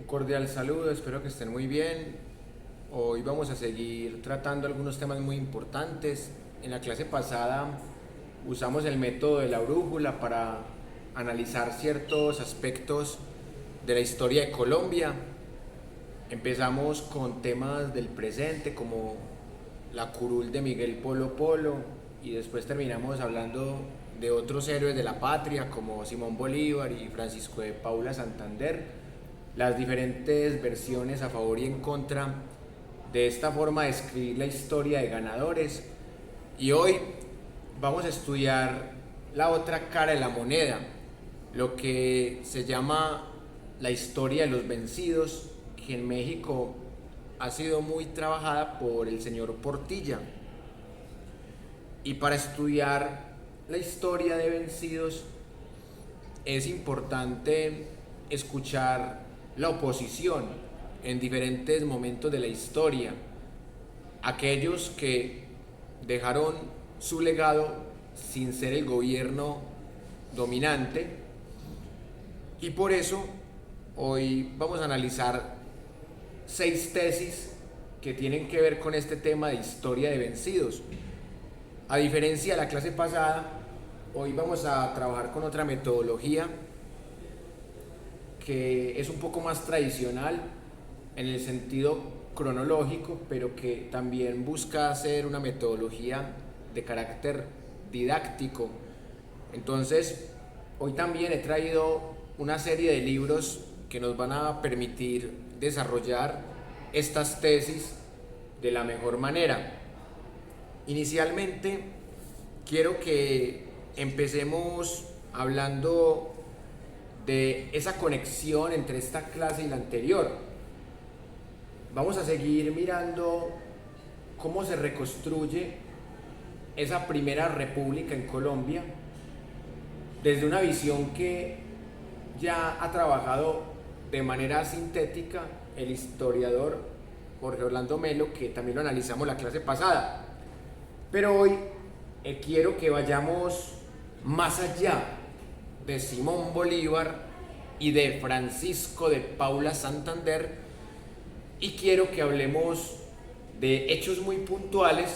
cordial saludo, espero que estén muy bien. Hoy vamos a seguir tratando algunos temas muy importantes. En la clase pasada usamos el método de la brújula para analizar ciertos aspectos de la historia de Colombia. Empezamos con temas del presente como la curul de Miguel Polo Polo y después terminamos hablando de otros héroes de la patria como Simón Bolívar y Francisco de Paula Santander, las diferentes versiones a favor y en contra de esta forma de escribir la historia de ganadores. Y hoy vamos a estudiar la otra cara de la moneda, lo que se llama la historia de los vencidos, que en México ha sido muy trabajada por el señor Portilla. Y para estudiar la historia de vencidos es importante escuchar la oposición en diferentes momentos de la historia, aquellos que dejaron su legado sin ser el gobierno dominante. Y por eso hoy vamos a analizar 6 tesis que tienen que ver con este tema de historia de vencidos. A diferencia de la clase pasada, hoy vamos a trabajar con otra metodología que es un poco más tradicional en el sentido cronológico, pero que también busca ser una metodología de carácter didáctico. Entonces, hoy también he traído una serie de libros que nos van a permitir desarrollar estas tesis de la mejor manera. Inicialmente, quiero que empecemos hablando de esa conexión entre esta clase y la anterior. Vamos a seguir mirando cómo se reconstruye esa primera república en Colombia desde una visión que ya ha trabajado de manera sintética el historiador Jorge Orlando Melo, que también lo analizamos la clase pasada. Pero hoy quiero que vayamos más allá de Simón Bolívar y de Francisco de Paula Santander, y quiero que hablemos de hechos muy puntuales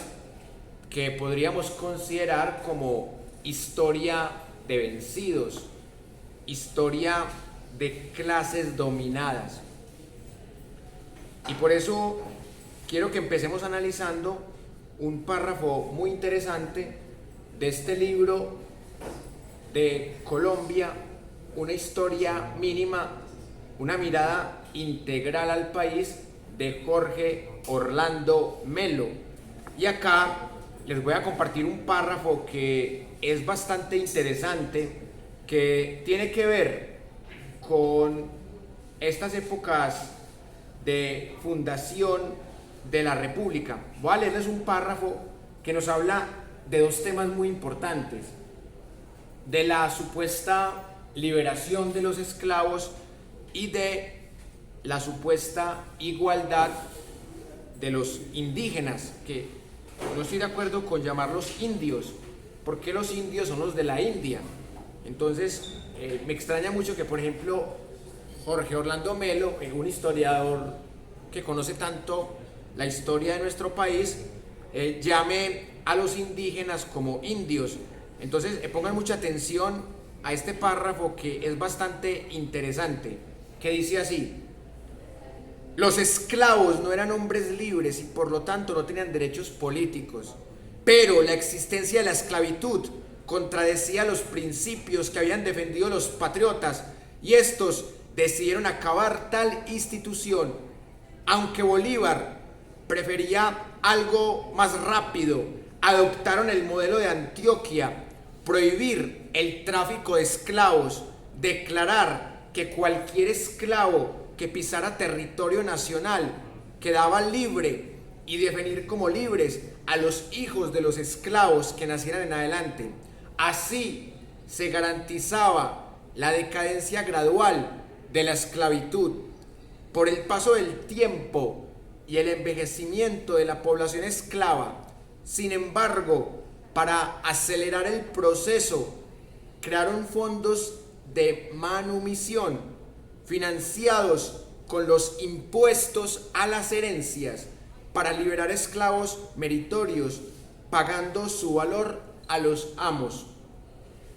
que podríamos considerar como historia de vencidos, historia de clases dominadas. Y por eso quiero que empecemos analizando un párrafo muy interesante de este libro de Colombia, una historia mínima, una mirada integral al país, de Jorge Orlando Melo. Y acá les voy a compartir un párrafo que es bastante interesante, que tiene que ver con estas épocas de fundación de la República. Voy a leerles un párrafo que nos habla de 2 temas muy importantes: de la supuesta liberación de los esclavos y de la supuesta igualdad de los indígenas, que no estoy de acuerdo con llamarlos indios, porque los indios son los de la India. Entonces me extraña mucho que, por ejemplo, Jorge Orlando Melo, un historiador que conoce tanto la historia de nuestro país, llame a los indígenas como indios. Entonces pongan mucha atención a este párrafo, que es bastante interesante, que dice así: los esclavos no eran hombres libres y por lo tanto no tenían derechos políticos, pero la existencia de la esclavitud contradecía los principios que habían defendido los patriotas, y estos decidieron acabar tal institución. Aunque Bolívar prefería algo más rápido, adoptaron el modelo de Antioquia: prohibir el tráfico de esclavos, declarar que cualquier esclavo que pisara territorio nacional quedaba libre y definir como libres a los hijos de los esclavos que nacieran en adelante. Así se garantizaba la decadencia gradual de la esclavitud. Por el paso del tiempo y el envejecimiento de la población esclava, sin embargo, para acelerar el proceso, crearon fondos de manumisión financiados con los impuestos a las herencias para liberar esclavos meritorios, pagando su valor a los amos.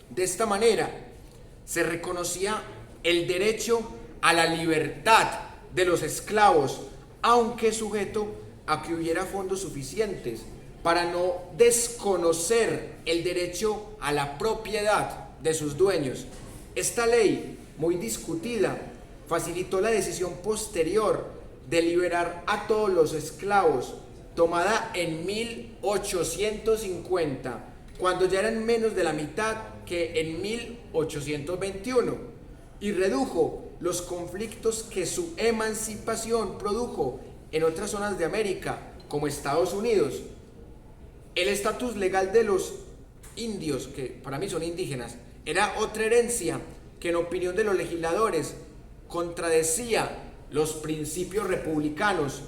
De esta manera se reconocía el derecho a la libertad de los esclavos, aunque sujeto a que hubiera fondos suficientes para no desconocer el derecho a la propiedad de sus dueños. Esta ley, muy discutida, facilitó la decisión posterior de liberar a todos los esclavos, tomada en 1850, cuando ya eran menos de la mitad que en 1821, y redujo los conflictos que su emancipación produjo en otras zonas de América, como Estados Unidos. El estatus legal de los indios, que para mí son indígenas, era otra herencia que en opinión de los legisladores contradecía los principios republicanos.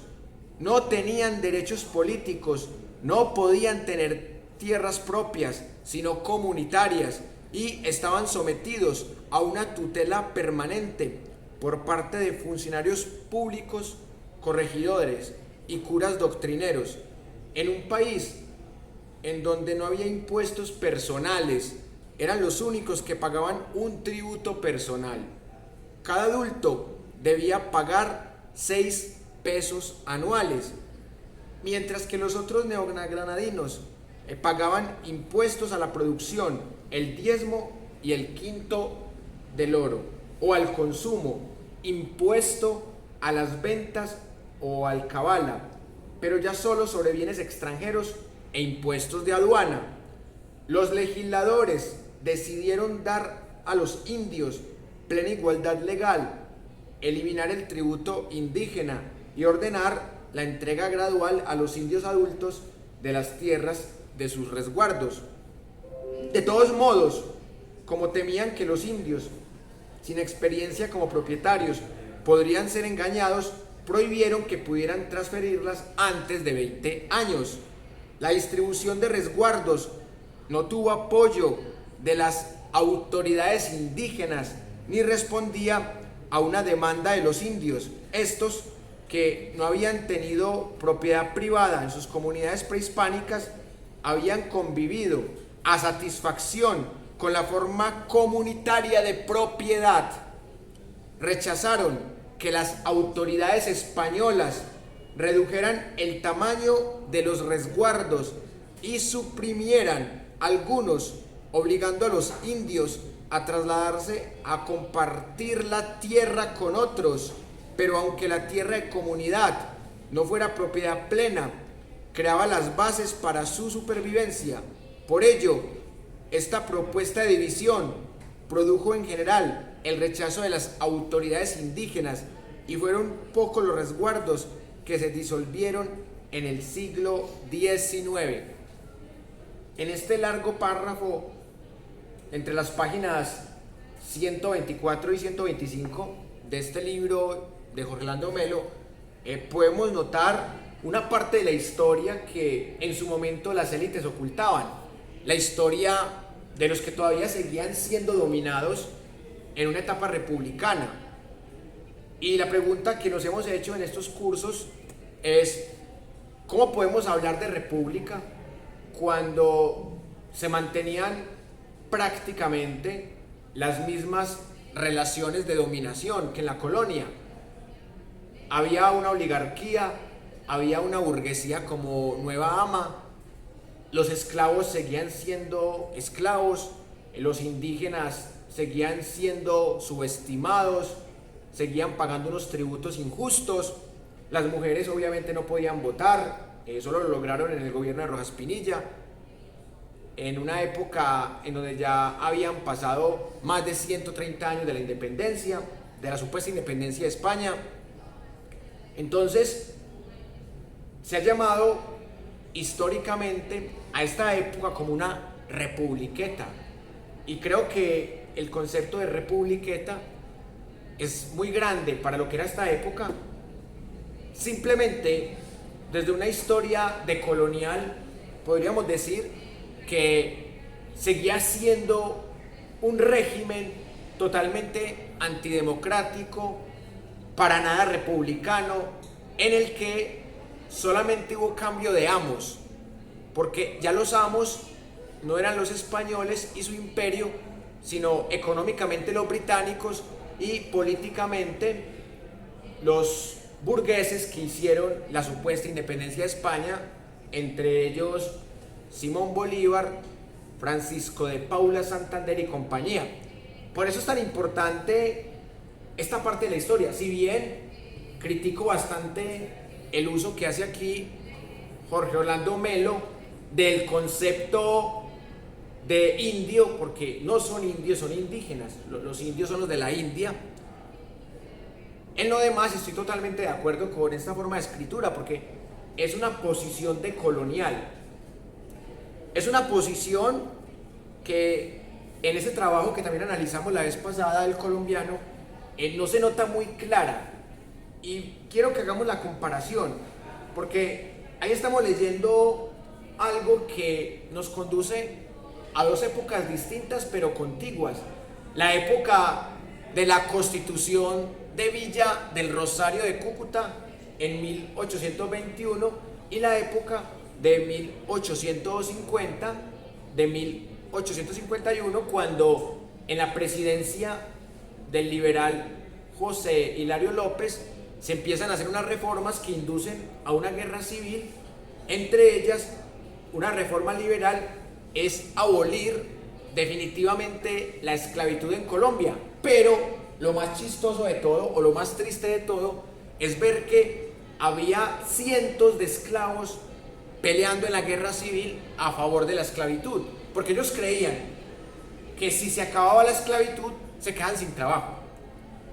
No tenían derechos políticos, no podían tener tierras propias, sino comunitarias, y estaban sometidos a una tutela permanente por parte de funcionarios públicos, corregidores y curas doctrineros. En un país en donde no había impuestos personales, eran los únicos que pagaban un tributo personal. Cada adulto debía pagar 6 pesos anuales, mientras que los otros neogranadinos pagaban impuestos a la producción, el diezmo y el quinto del oro, o al consumo, impuesto a las ventas o alcabala, pero ya solo sobre bienes extranjeros e impuestos de aduana. Los legisladores decidieron dar a los indios plena igualdad legal, eliminar el tributo indígena y ordenar la entrega gradual a los indios adultos de las tierras de sus resguardos. De todos modos, como temían que los indios, sin experiencia como propietarios, podrían ser engañados, prohibieron que pudieran transferirlas antes de 20 años. La distribución de resguardos no tuvo apoyo de las autoridades indígenas ni respondía a una demanda de los indios, estos que no habían tenido propiedad privada en sus comunidades prehispánicas, habían convivido a satisfacción con la forma comunitaria de propiedad. Rechazaron que las autoridades españolas redujeran el tamaño de los resguardos y suprimieran algunos, obligando a los indios a trasladarse a compartir la tierra con otros. Pero aunque la tierra de comunidad no fuera propiedad plena, creaba las bases para su supervivencia. Por ello, esta propuesta de división produjo en general el rechazo de las autoridades indígenas, y fueron pocos los resguardos que se disolvieron en el siglo XIX. En este largo párrafo, entre las páginas 124 y 125 de este libro de Jorge Orlando Melo, podemos notar una parte de la historia que en su momento las élites ocultaban, la historia de los que todavía seguían siendo dominados en una etapa republicana. Y la pregunta que nos hemos hecho en estos cursos es: ¿cómo podemos hablar de república cuando se mantenían prácticamente las mismas relaciones de dominación que en la colonia? Había una oligarquía, había una burguesía como nueva ama, los esclavos seguían siendo esclavos, los indígenas seguían siendo subestimados, seguían pagando unos tributos injustos, las mujeres obviamente no podían votar, solo lo lograron en el gobierno de Rojas Pinilla, en una época en donde ya habían pasado más de 130 años de la independencia, de la supuesta independencia de España. Entonces, se ha llamado históricamente a esta época como una republiqueta, y creo que el concepto de republiqueta es muy grande para lo que era esta época. Simplemente, desde una historia decolonial, podríamos decir que seguía siendo un régimen totalmente antidemocrático, para nada republicano, en el que solamente hubo cambio de amos, porque ya los amos no eran los españoles y su imperio, sino económicamente los británicos y políticamente los burgueses que hicieron la supuesta independencia de España, entre ellos Simón Bolívar, Francisco de Paula Santander y compañía. Por eso es tan importante esta parte de la historia. Si bien critico bastante el uso que hace aquí Jorge Orlando Melo del concepto de indio, porque no son indios, son indígenas. Los indios son los de la India. En lo demás estoy totalmente de acuerdo con esta forma de escritura, porque es una posición de colonial. Es una posición que en ese trabajo que también analizamos la vez pasada del colombiano, no se nota muy clara. Y quiero que hagamos la comparación, porque ahí estamos leyendo algo que nos conduce a dos épocas distintas pero contiguas. La época de la Constitución de Villa del Rosario de Cúcuta en 1821 y la época de 1850, de 1851, cuando en la presidencia del liberal José Hilario López se empiezan a hacer unas reformas que inducen a una guerra civil. Entre ellas, una reforma liberal es abolir definitivamente la esclavitud en Colombia. Pero lo más chistoso de todo, o lo más triste de todo, es ver que había cientos de esclavos peleando en la guerra civil a favor de la esclavitud, porque ellos creían que si se acababa la esclavitud se quedaban sin trabajo.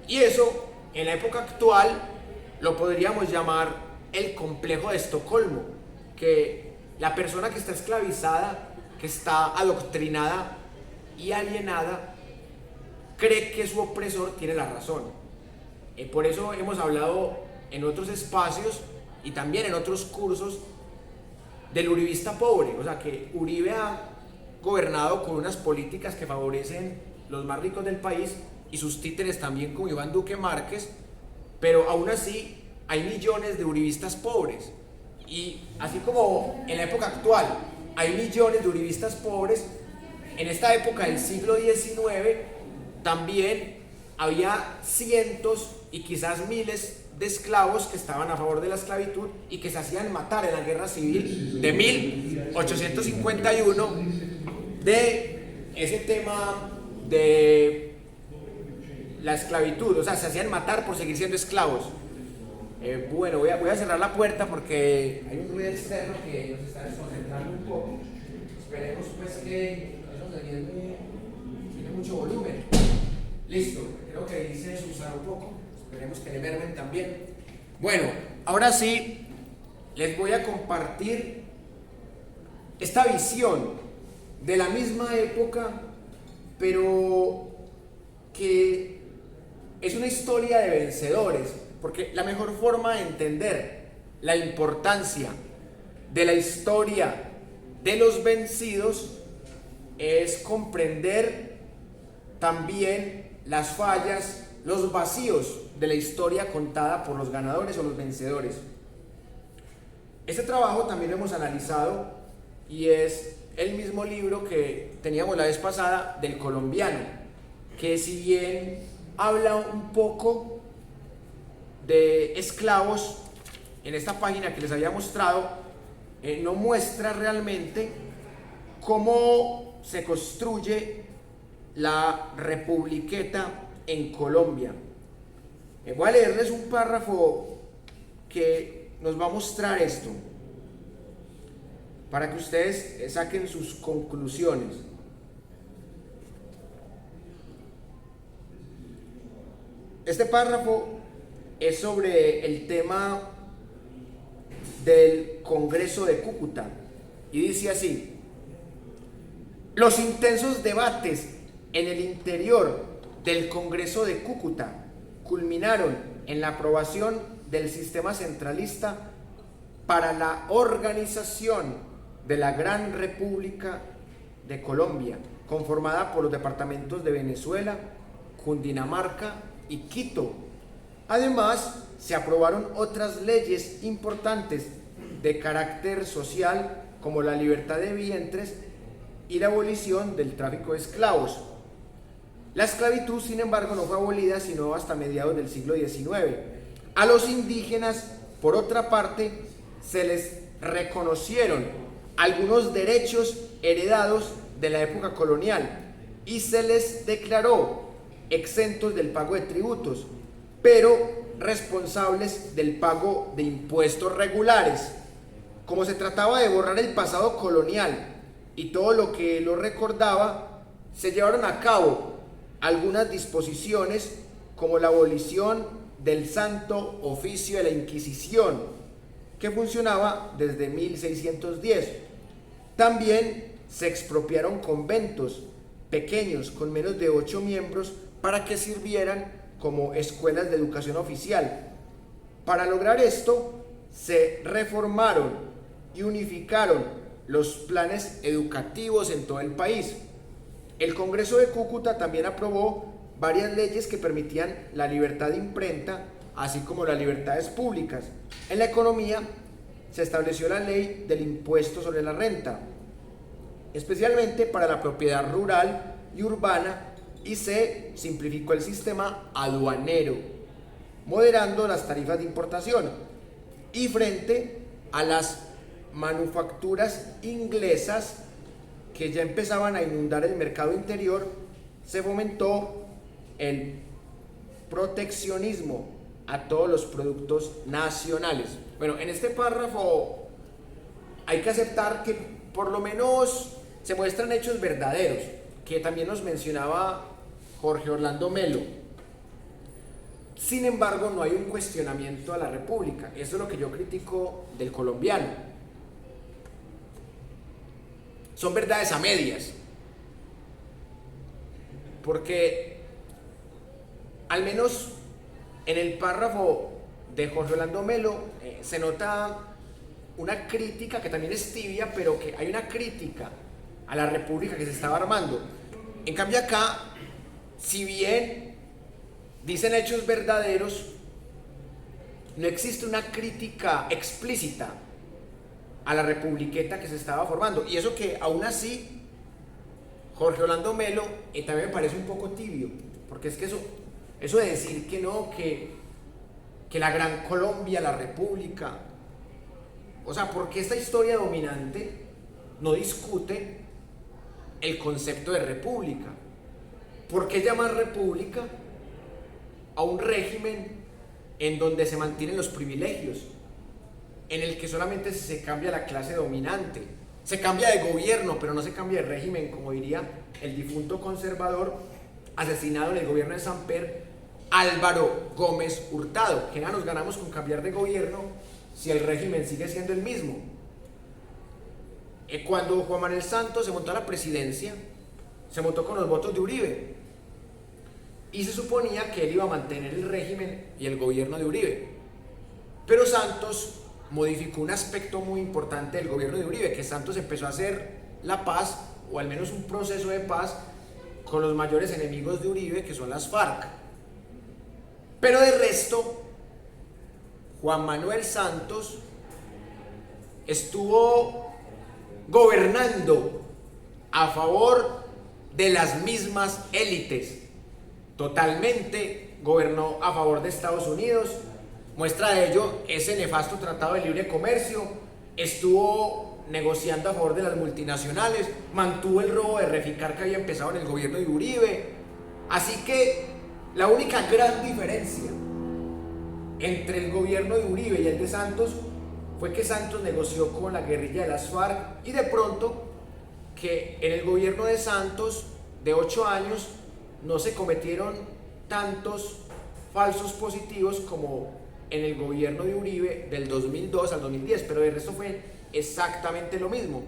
Y eso, en la época actual, lo podríamos llamar el complejo de Estocolmo, que la persona que está esclavizada, que está adoctrinada y alienada, cree que su opresor tiene la razón. Por eso hemos hablado en otros espacios y también en otros cursos del uribista pobre, o sea que Uribe ha gobernado con unas políticas que favorecen los más ricos del país y sus títeres también, como Iván Duque Márquez, pero aún así hay millones de uribistas pobres. Y así como en la época actual hay millones de uribistas pobres, en esta época del siglo XIX también había cientos y quizás miles de esclavos que estaban a favor de la esclavitud y que se hacían matar en la guerra civil de 1851, de ese tema de la esclavitud, o sea, se hacían matar por seguir siendo esclavos. Bueno, voy a cerrar la puerta porque hay un ruido externo que nos está desconcentrando un poco. Esperemos pues que no nos tiene mucho volumen. Listo, creo que dice usar un poco. Esperemos que le mermen también. Bueno, ahora sí les voy a compartir esta visión de la misma época, pero que es una historia de vencedores, porque la mejor forma de entender la importancia de la historia de los vencidos es comprender también las fallas, los vacíos de la historia contada por los ganadores o los vencedores. Este trabajo también lo hemos analizado y es el mismo libro que teníamos la vez pasada del colombiano, que si bien habla un poco de esclavos en esta página que les había mostrado, no muestra realmente cómo se construye la republiqueta en Colombia. Voy a leerles un párrafo que nos va a mostrar esto, para que ustedes saquen sus conclusiones. Este párrafo es sobre el tema del Congreso de Cúcuta y dice así: los intensos debates en el interior del Congreso de Cúcuta culminaron en la aprobación del sistema centralista para la organización de la Gran República de Colombia, conformada por los departamentos de Venezuela, Cundinamarca y Quito, Además, se aprobaron otras leyes importantes de carácter social, como la libertad de vientres y la abolición del tráfico de esclavos. La esclavitud, sin embargo, no fue abolida sino hasta mediados del siglo XIX. A los indígenas, por otra parte, se les reconocieron algunos derechos heredados de la época colonial y se les declaró exentos del pago de tributos, pero responsables del pago de impuestos regulares. Como se trataba de borrar el pasado colonial y todo lo que lo recordaba, se llevaron a cabo algunas disposiciones como la abolición del Santo Oficio de la Inquisición, que funcionaba desde 1610. También se expropiaron conventos pequeños con menos de 8 miembros para que sirvieran como escuelas de educación oficial. Para lograr esto, se reformaron y unificaron los planes educativos en todo el país. El Congreso de Cúcuta también aprobó varias leyes que permitían la libertad de imprenta, así como las libertades públicas. En la economía se estableció la ley del impuesto sobre la renta, especialmente para la propiedad rural y urbana, y se simplificó el sistema aduanero, moderando las tarifas de importación. Y frente a las manufacturas inglesas que ya empezaban a inundar el mercado interior, se fomentó el proteccionismo a todos los productos nacionales. Bueno, en este párrafo hay que aceptar que por lo menos se muestran hechos verdaderos, que también nos mencionaba Jorge Orlando Melo. Sin embargo, no hay un cuestionamiento a la República. Eso es lo que yo critico del colombiano. Son verdades a medias, porque al menos en el párrafo de Jorge Orlando Melo se nota una crítica que también es tibia, pero que hay una crítica a la República que se estaba armando. En cambio acá, si bien dicen hechos verdaderos, no existe una crítica explícita a la republiqueta que se estaba formando. Y eso que aún así Jorge Orlando Melo también me parece un poco tibio, porque es que eso de decir que no, que la Gran Colombia, la República, o sea, porque esta historia dominante no discute el concepto de república. ¿Por qué llamar república a un régimen en donde se mantienen los privilegios, en el que solamente se cambia la clase dominante? Se cambia de gobierno, pero no se cambia de régimen, como diría el difunto conservador asesinado en el gobierno de Samper, Álvaro Gómez Hurtado. ¿Qué nos ganamos con cambiar de gobierno si el régimen sigue siendo el mismo? Cuando Juan Manuel Santos se montó a la presidencia, se montó con los votos de Uribe, y se suponía que él iba a mantener el régimen y el gobierno de Uribe. Pero Santos modificó un aspecto muy importante del gobierno de Uribe, que Santos empezó a hacer la paz, o al menos un proceso de paz, con los mayores enemigos de Uribe, que son las FARC. Pero de resto, Juan Manuel Santos estuvo gobernando a favor de las mismas élites. Totalmente gobernó a favor de Estados Unidos. Muestra de ello ese nefasto tratado de libre comercio. Estuvo negociando a favor de las multinacionales, mantuvo el robo de Reficar que había empezado en el gobierno de Uribe. Así que la única gran diferencia entre el gobierno de Uribe y el de Santos fue que Santos negoció con la guerrilla de las FARC, y de pronto que en el gobierno de Santos de 8 años no se cometieron tantos falsos positivos como en el gobierno de Uribe del 2002 al 2010, pero de resto fue exactamente lo mismo.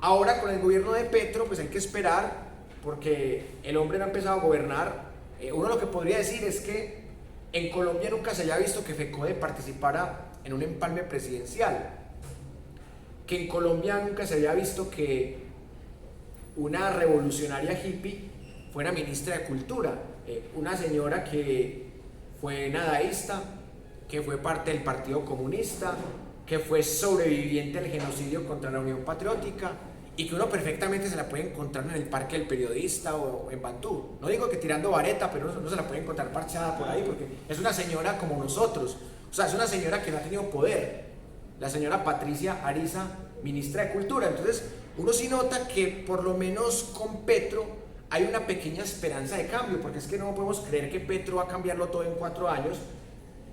Ahora con el gobierno de Petro pues hay que esperar, porque el hombre no ha empezado a gobernar. Uno lo que podría decir es que en Colombia nunca se había visto que FECODE participara en un empalme presidencial, que en Colombia nunca se había visto que una revolucionaria hippie fuera ministra de Cultura, una señora que fue nadaísta, que fue parte del Partido Comunista, que fue sobreviviente del genocidio contra la Unión Patriótica y que uno perfectamente se la puede encontrar en el Parque del Periodista o en Bantú. No digo que tirando vareta, pero uno se la puede encontrar parchada por ahí porque es una señora como nosotros. O sea, es una señora que no ha tenido poder. La señora Patricia Ariza, ministra de Cultura. Entonces, uno sí nota que por lo menos con Petro hay una pequeña esperanza de cambio, porque es que no podemos creer que Petro va a cambiarlo todo en 4 años.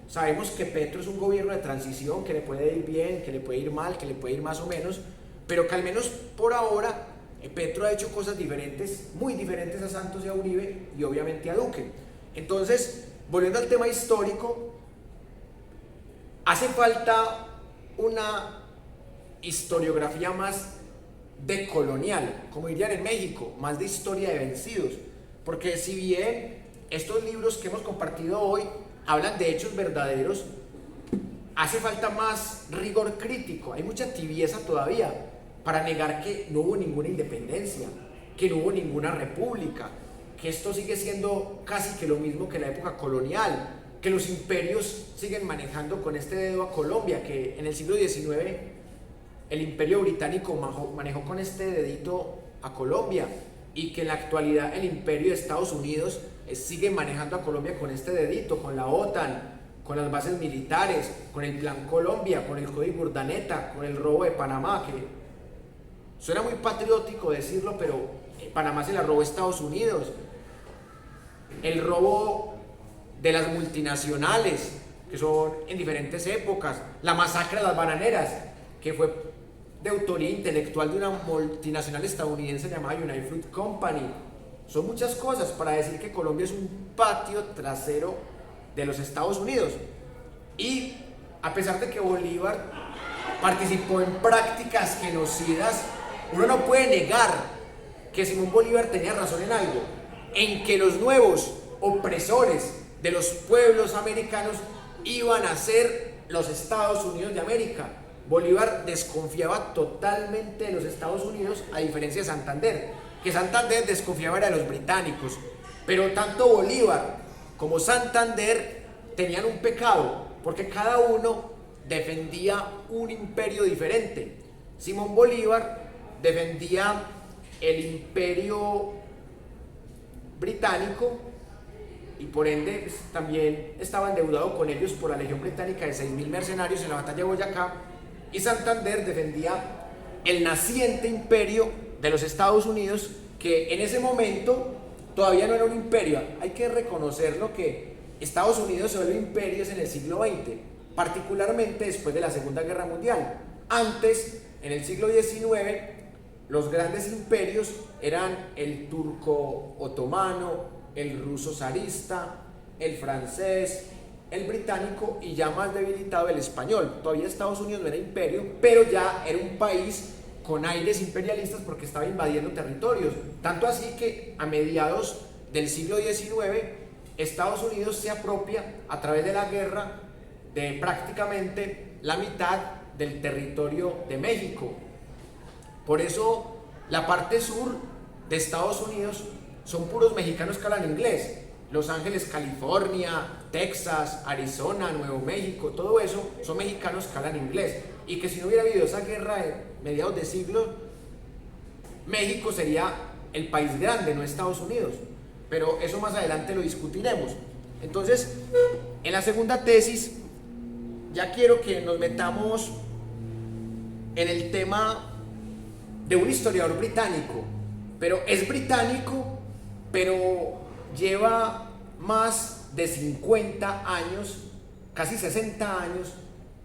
Sabemos que Petro es un gobierno de transición, que le puede ir bien, que le puede ir mal, que le puede ir más o menos, pero que al menos por ahora Petro ha hecho cosas diferentes, muy diferentes a Santos y a Uribe y obviamente a Duque. Entonces, volviendo al tema histórico, hace falta una historiografía más decolonial, como dirían en México, más de historia de vencidos, porque si bien estos libros que hemos compartido hoy hablan de hechos verdaderos, hace falta más rigor crítico. Hay mucha tibieza todavía para negar que no hubo ninguna independencia, que no hubo ninguna república, que esto sigue siendo casi que lo mismo que la época colonial, que los imperios siguen manejando con este dedo a Colombia, que en el siglo XIX el imperio británico manejó con este dedito a Colombia y que en la actualidad el imperio de Estados Unidos sigue manejando a Colombia con este dedito, con la OTAN, con las bases militares, con el Plan Colombia, con el Código Urdaneta, con el robo de Panamá, que suena muy patriótico decirlo, pero Panamá se la robó Estados Unidos. El robo de las multinacionales, que son en diferentes épocas, la masacre de las bananeras, que fue de autoría intelectual de una multinacional estadounidense llamada United Fruit Company. Son muchas cosas para decir que Colombia es un patio trasero de los Estados Unidos. Y a pesar de que Bolívar participó en prácticas genocidas, uno no puede negar que Simón Bolívar tenía razón en algo, en que los nuevos opresores de los pueblos americanos iban a ser los Estados Unidos de América. Bolívar desconfiaba totalmente de los Estados Unidos, a diferencia de Santander, que Santander desconfiaba de los británicos, pero tanto Bolívar como Santander tenían un pecado, porque cada uno defendía un imperio diferente. Simón Bolívar defendía el imperio británico y por ende pues, también estaba endeudado con ellos por la legión británica de 6.000 mercenarios en la batalla de Boyacá, y Santander defendía el naciente imperio de los Estados Unidos, que en ese momento todavía no era un imperio. Hay que reconocerlo que Estados Unidos se vuelve imperio en el siglo XX, particularmente después de la Segunda Guerra Mundial. Antes, en el siglo XIX, los grandes imperios eran el turco otomano, el ruso zarista, el francés, el británico y ya más debilitado el español. Todavía Estados Unidos no era imperio, pero ya era un país con aires imperialistas porque estaba invadiendo territorios. Tanto así que a mediados del siglo XIX, Estados Unidos se apropia a través de la guerra de prácticamente la mitad del territorio de México. Por eso la parte sur de Estados Unidos son puros mexicanos que hablan inglés. Los Ángeles, California, Texas, Arizona, Nuevo México, todo eso son mexicanos que hablan inglés. Y que si no hubiera habido esa guerra de mediados de siglo, México sería el país grande, no Estados Unidos. Pero eso más adelante lo discutiremos. Entonces, en la segunda tesis, ya quiero que nos metamos en el tema de un historiador británico. Pero es británico, pero lleva más de 50 años, casi 60 años,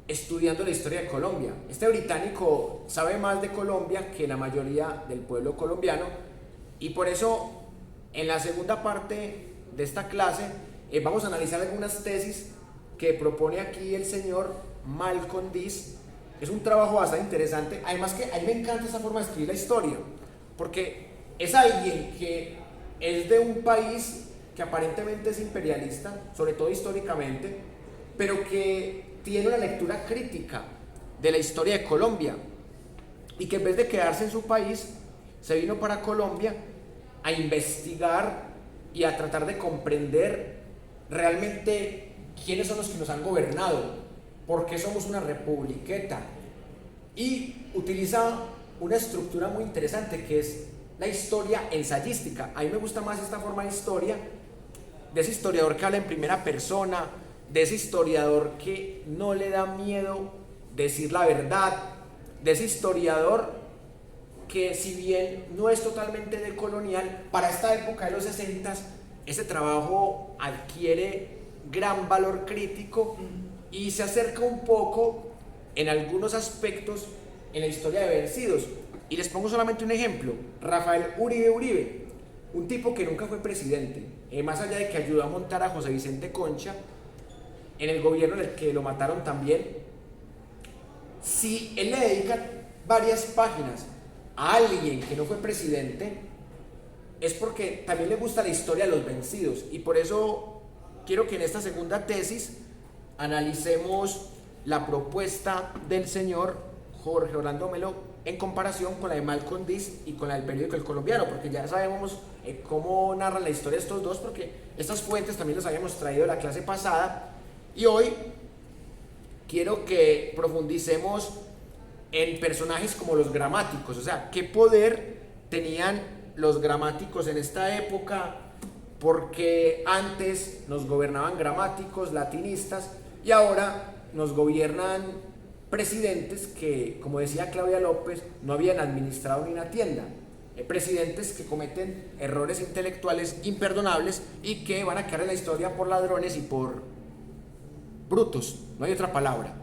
estudiando la historia de Colombia. Este británico sabe más de Colombia que la mayoría del pueblo colombiano, y por eso en la segunda parte de esta clase vamos a analizar algunas tesis que propone aquí el señor Malcolm Dees. Es un trabajo bastante interesante, además que a mí me encanta esa forma de escribir la historia, porque es alguien que es de un país que aparentemente es imperialista, sobre todo históricamente, pero que tiene una lectura crítica de la historia de Colombia y que en vez de quedarse en su país, se vino para Colombia a investigar y a tratar de comprender realmente quiénes son los que nos han gobernado, por qué somos una republiqueta, y utiliza una estructura muy interesante que es la historia ensayística. A mí me gusta más esta forma de historia, de ese historiador que habla en primera persona, de ese historiador que no le da miedo decir la verdad, de ese historiador que, si bien no es totalmente decolonial, para esta época de los 60 ese trabajo adquiere gran valor crítico y se acerca un poco en algunos aspectos en la historia de vencidos. Y les pongo solamente un ejemplo: Rafael Uribe Uribe, un tipo que nunca fue presidente, más allá de que ayudó a montar a José Vicente Concha en el gobierno en el que lo mataron también. Si él le dedica varias páginas a alguien que no fue presidente, es porque también le gusta la historia de los vencidos, y por eso quiero que en esta segunda tesis analicemos la propuesta del señor Jorge Orlando Melo en comparación con la de Malcolm Diz y con la del periódico El Colombiano, porque ya sabemos cómo narran la historia de estos dos, porque estas fuentes también las habíamos traído de la clase pasada, y hoy quiero que profundicemos en personajes como los gramáticos. O sea, qué poder tenían los gramáticos en esta época, porque antes nos gobernaban gramáticos, latinistas, y ahora nos gobiernan presidentes que, como decía Claudia López, no habían administrado ni una tienda. Presidentes que cometen errores intelectuales imperdonables y que van a quedar en la historia por ladrones y por brutos, no hay otra palabra.